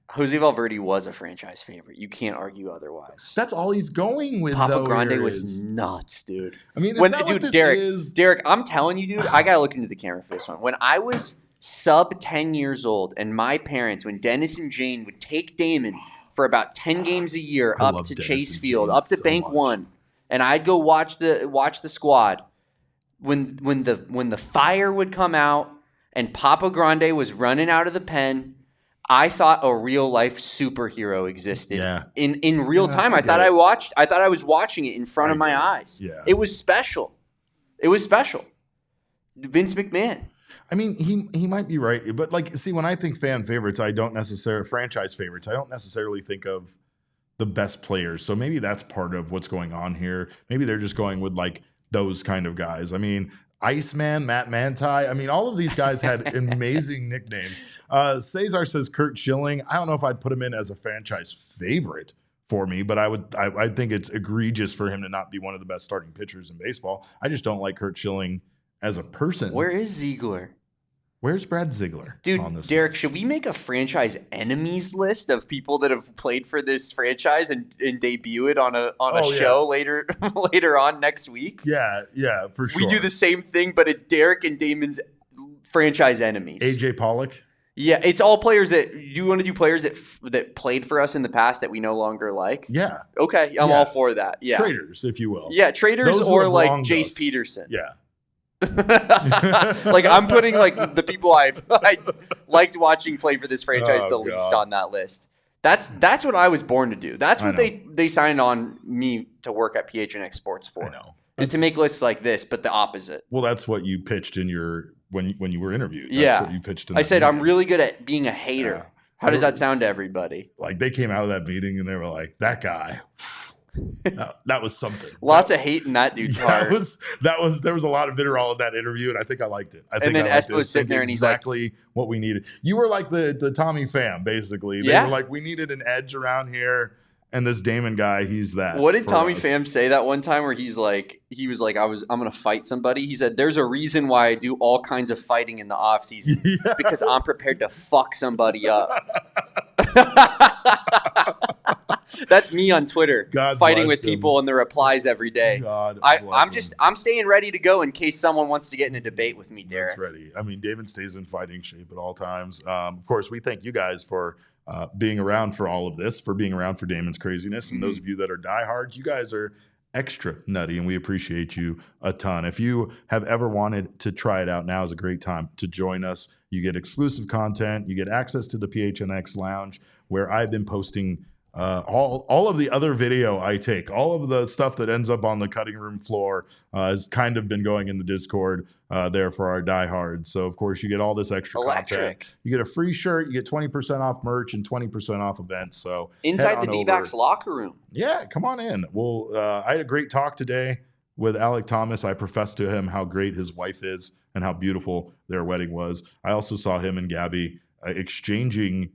Jose Valverde was a franchise favorite. You can't argue otherwise. That's all he's going with. Papa Grande was nuts, dude. I mean, Derek, I'm telling you, dude, I gotta look into the camera for this one. When I was sub 10 years old, and my parents, when Dennis and Jane would take Damon for about 10 games a year up to Chase Field, up to Bank One, and I'd go watch the squad. When the fire would come out and Papa Grande was running out of the pen, I thought a real life superhero existed. Yeah. In real time. I thought I was watching it in front of my eyes. Yeah. It was special. Vince McMahon. I mean, he might be right, but like, see, when I think fan favorites, franchise favorites, I don't necessarily think of the best players. So maybe that's part of what's going on here. Maybe they're just going with like those kind of guys. I mean, Iceman, Matt Manti. I mean, all of these guys had amazing nicknames. Cesar says Kurt Schilling. I don't know if I'd put him in as a franchise favorite for me, but I think it's egregious for him to not be one of the best starting pitchers in baseball. I just don't like Kurt Schilling as a person. Where is Ziegler? Where's Brad Ziegler? Dude, on this Derek, list? should we make a franchise enemies list of people that have played for this franchise and debut it on a show later on next week? Yeah, for sure. We do the same thing, but it's Derek and Damon's franchise enemies. AJ Pollock. Yeah, it's all players that you want to do. Players that played for us in the past that we no longer like. Yeah. Okay, I'm all for that. Yeah, traders, if you will. Yeah, traders or like Jace Peterson. Yeah. Like I'm putting like the people I liked watching play for this franchise least on that list. That's what I was born to do. That's what they signed on me to work at PHNX Sports for. I know. Is to make lists like this, but the opposite. Well, that's what you pitched in your when you were interviewed. That's what you pitched in I said meeting. I'm really good at being a hater. Yeah. How does that sound to everybody? Like they came out of that meeting and they were like, that guy. that was something. Lots of hate in that dude's heart. There was a lot of vitriol in that interview, and I think I liked it. And then Espo's sitting there and he's exactly what we needed. You were like the Tommy Pham, basically. They were like, we needed an edge around here, and this Damon guy, he's that. What did Tommy Pham say that one time where he was like, I'm gonna fight somebody? He said, there's a reason why I do all kinds of fighting in the offseason. Yeah. Because I'm prepared to fuck somebody up. That's me on Twitter, fighting with people in the replies every day. I'm staying ready to go in case someone wants to get in a debate with me, Derek. That's ready. I mean, Damon stays in fighting shape at all times. Of course, we thank you guys for being around for all of this, for being around for Damon's craziness. And those of you that are diehards, you guys are extra nutty, and we appreciate you a ton. If you have ever wanted to try it out, now is a great time to join us. You get exclusive content. You get access to the PHNX Lounge, where I've been posting all of the other video I take, all of the stuff that ends up on the cutting room floor has kind of been going in the Discord there for our diehards. So, of course, you get all this extra content. You get a free shirt. You get 20% off merch and 20% off events. So inside the Dbacks locker room. Yeah, come on in. Well, I had a great talk today with Alec Thomas. I professed to him how great his wife is and how beautiful their wedding was. I also saw him and Gabby exchanging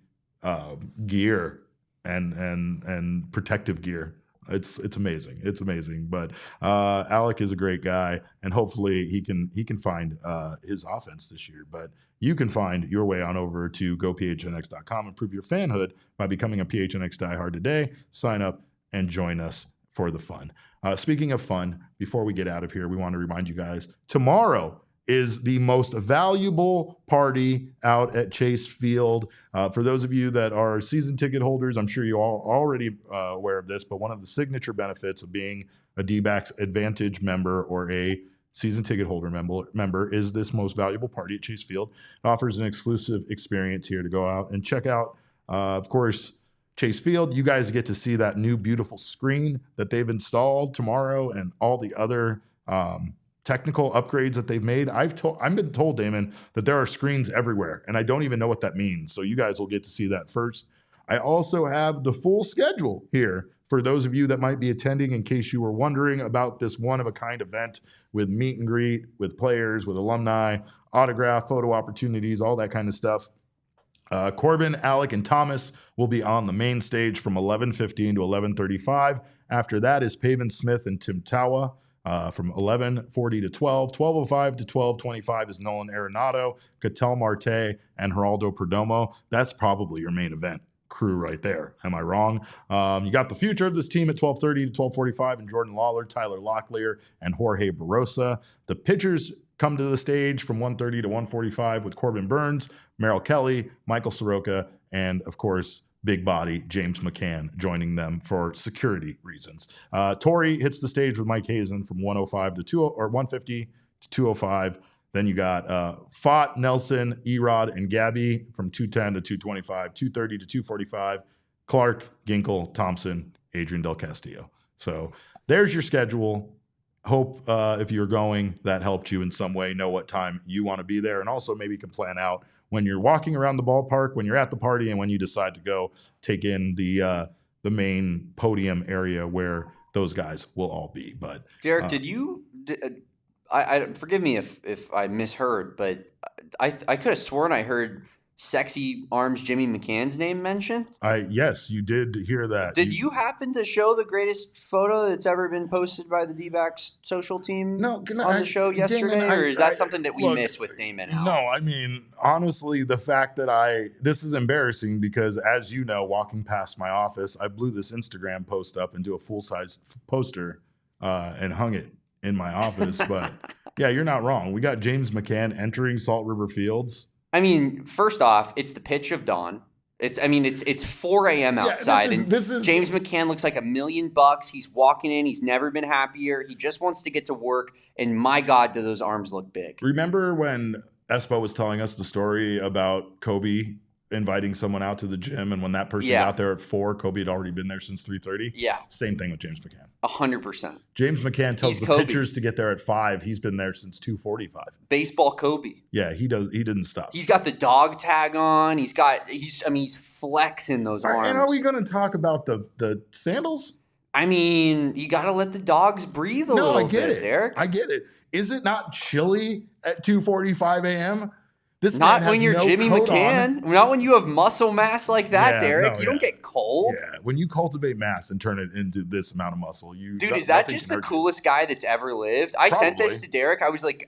gear and protective gear. It's amazing. It's amazing. But Alec is a great guy, and hopefully he can find his offense this year. But you can find your way on over to gophnx.com and prove your fanhood by becoming a PHNX diehard today. Sign up and join us for the fun. Speaking of fun, before we get out of here, we want to remind you guys, tomorrow is the most valuable party out at Chase Field. For those of you that are season ticket holders, I'm sure you all already aware of this, but one of the signature benefits of being a Dbacks Advantage member or a season ticket holder member is this most valuable party at Chase Field. It offers an exclusive experience here to go out and check out. Of course, Chase Field, you guys get to see that new beautiful screen that they've installed tomorrow and all the other technical upgrades that they've made. I've been told, Damon, that there are screens everywhere, and I don't even know what that means. So you guys will get to see that first. I also have the full schedule here for those of you that might be attending, in case you were wondering about this one-of-a-kind event with meet and greet, with players, with alumni, autograph, photo opportunities, all that kind of stuff. Corbin, Alec, and Thomas will be on the main stage from 11:15 to 11:35. After that is Pavin Smith and Tim Tawa. From 11:40 to 12, 12:05 to 12:25 is Nolan Arenado, Ketel Marte, and Geraldo Perdomo. That's probably your main event crew right there. Am I wrong? You got the future of this team at 12:30 to 12:45, and Jordan Lawler, Tyler Locklear, and Jorge Barossa. The pitchers come to the stage from 1:30 to 1:45 with Corbin Burns, Merrill Kelly, Michael Soroka, and, of course, big body James McCann joining them for security reasons. Torrey hits the stage with Mike Hazen from 1:05 to 20 or 1:50 to 2:05. Then you got Fott, Nelson, Erod, and Gabby from 2:10 to 2:25, 2:30 to 2:45. Clark, Ginkle, Thompson, Adrian Del Castillo. So there's your schedule. Hope if you're going, that helped you in some way know what time you want to be there, and also maybe you can plan out when you're walking around the ballpark, when you're at the party, and when you decide to go take in the the main podium area where those guys will all be. But Derek, I forgive me if I misheard, but I could have sworn I heard Sexy Arms Jimmy McCann's name mentioned. Yes, you did hear that. Did you happen to show the greatest photo that's ever been posted by the Dbacks social team on the show yesterday? Damon, or is that something that we miss with Damon out? No, I mean, honestly, the fact that this is embarrassing because, as you know, walking past my office, I blew this Instagram post up into a full-size poster and hung it in my office. But yeah, you're not wrong. We got James McCann entering Salt River Fields. I mean, first off, it's the pitch of dawn. It's 4 a.m. outside, and James McCann looks like $1 million. He's walking in. He's never been happier. He just wants to get to work, and my God, do those arms look big. Remember when Espo was telling us the story about Kobe inviting someone out to the gym, and when that person got there at 4, Kobe had already been there since 3:30? Yeah. Same thing with James McCann. 100%. James McCann tells the pitchers to get there at 5. He's been there since 2:45. Baseball Kobe. Yeah, he didn't stop. He's got the dog tag on. He's flexing those arms. And are we going to talk about the sandals? I mean, you got to let the dogs breathe a little bit, Derek. I get it. Is it not chilly at 2:45 a.m.? Not when you're Jimmy McCann. Not when you have muscle mass like that, Derek. You don't get cold. Yeah, when you cultivate mass and turn it into this amount of muscle, dude, is that just the coolest guy that's ever lived? I sent this to Derek. I was like,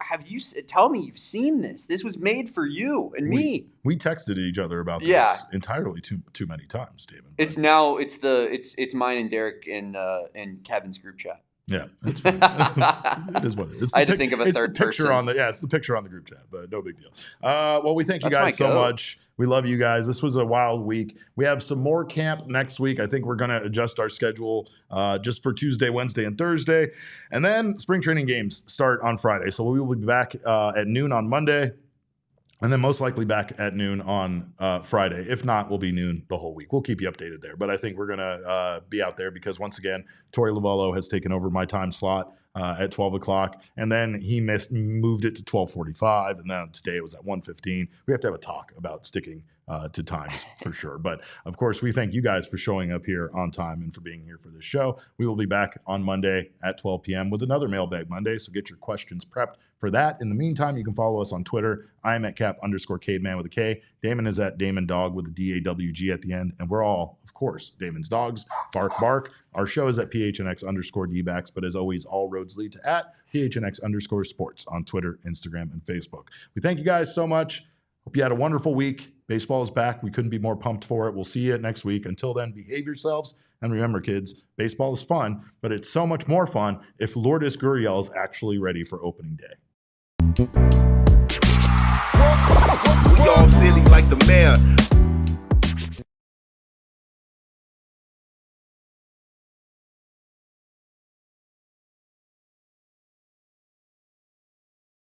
tell me you've seen this. This was made for you and me. We texted each other about this entirely too many times, David. It's mine and Derek and Kevin's group chat. Yeah, that's fine. It is what it is. I had to think of a third person. It's the picture on the group chat, but no big deal. Well, we thank you guys so much. We love you guys. This was a wild week. We have some more camp next week. I think we're going to adjust our schedule just for Tuesday, Wednesday, and Thursday. And then spring training games start on Friday. So we will be back at noon on Monday. And then most likely back at noon on Friday. If not, we'll be noon the whole week. We'll keep you updated there. But I think we're going to be out there because, once again, Tori Lavallo has taken over my time slot at 12 o'clock. And then he moved it to 12:45. And then today it was at 1:15. We have to have a talk about sticking to times for sure. But, of course, we thank you guys for showing up here on time and for being here for this show. We will be back on Monday at 12 p.m. with another Mailbag Monday. So get your questions prepped for that. In the meantime, you can follow us on Twitter. I am at Cap_Caveman with a K. Damon is at Damon Dog with a DAWG at the end. And we're all, of course, Damon's dogs. Bark, bark. Our show is at PHNX_Dbacks. But as always, all roads lead to at PHNX_sports on Twitter, Instagram, and Facebook. We thank you guys so much. Hope you had a wonderful week. Baseball is back. We couldn't be more pumped for it. We'll see you next week. Until then, behave yourselves. And remember, kids, baseball is fun, but it's so much more fun if Lourdes Gurriel is actually ready for opening day. We all silly like the mayor.